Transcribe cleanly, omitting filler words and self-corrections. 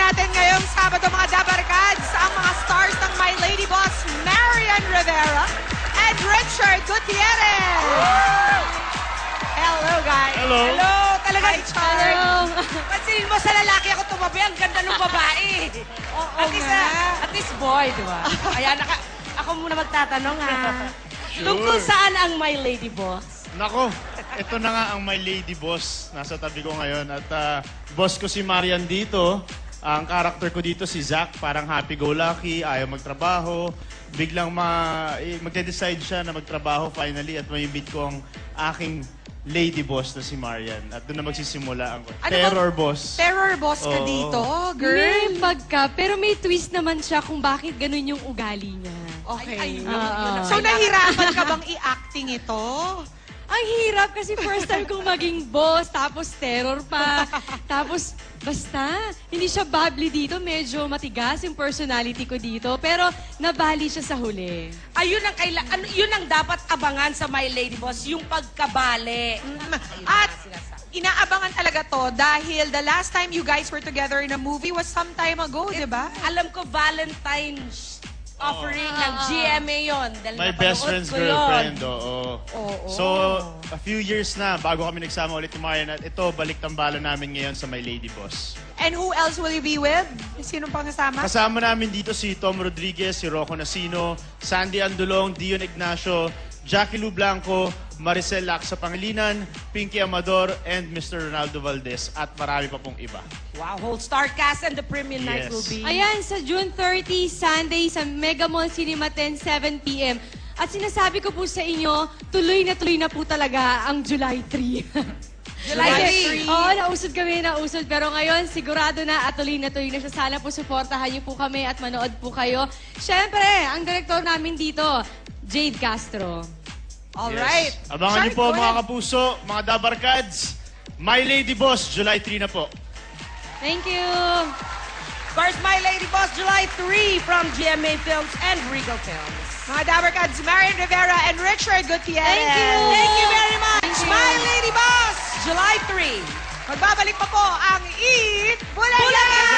natin ngayong Sabado, mga Dabarkads, ang mga stars ng My Lady Boss, Marian Rivera and Richard Gutierrez. Hello, guys. Hello. Hello. Talaga, Richard. Pansinin mo sa lalaki ako tumabi, ang ganda ng babae. Oo nga. At least boy, di ba? Kaya ako muna magtatanong ha. Tungkol saan ang My Lady Boss? Nako, ito na nga ang My Lady Boss. Nasa tabi ko ngayon. At boss ko si Marian dito. Ang character ko dito si Zach, parang happy-go-lucky, ayaw magtrabaho. Biglang magde-decide siya na magtrabaho finally at may meet ko ang aking lady boss na si Marian. At doon na magsisimula ang terror boss. Terror boss ka Oo. dito, girl. May pagka, pero may twist naman siya kung bakit ganun yung ugali niya. Okay. Yun So, nahirapan ka bang i-acting ito? Ang hirap kasi first time kong maging boss, tapos terror pa. Tapos, basta, hindi siya bubbly dito. Medyo matigas yung personality ko dito. Pero, nabali siya sa huli. Ayun ang yun ang dapat abangan sa My Lady Boss, yung pagkabale. At inaabangan talaga to dahil the last time you guys were together in a movie was some time ago, di ba? Alam ko, Valentine's offering ng GMA yon. My best friend's girlfriend, oo. So, a few years na bago kami nagsama ulit ni Marian at ito, balik-tambalan namin ngayon sa My Lady Boss. And who else will you be with? Sinong pang kasama? Kasama namin dito si Tom Rodriguez, si Rocco Nasino, Sandy Andulong, Dion Ignacio, Jackie Lu Blanco, Maricel Lacsa Pangilinan, Pinky Amador, and Mr. Ronaldo Valdez. At marami pa pong iba. Wow, whole star cast and the premiere night Yes. will be... Ayan, sa June 30, Sunday, sa Mega Mall Cinema 10, 7 p.m. At sinasabi ko po sa inyo, tuloy na po talaga ang July 3. July 3. Oo, nausod. Pero ngayon, sigurado na at tuloy na siya. Sana po suportahan niyo po kami at manood po kayo. Siyempre, ang direktor namin dito, Jade Castro. Alright. Yes. Abangan niyo po mga kapuso, mga Dabarkads. My Lady Boss, July 3 na po. Thank you. Of course, My Lady Boss, July 3 from GMA Films and Regal Films. Mga Dabarkads, Marian Rivera and Richard Gutierrez. Thank you. Thank you very much, Thank you. My Lady Boss, July 3. Magbabalik pa po ang Eat Bulaga!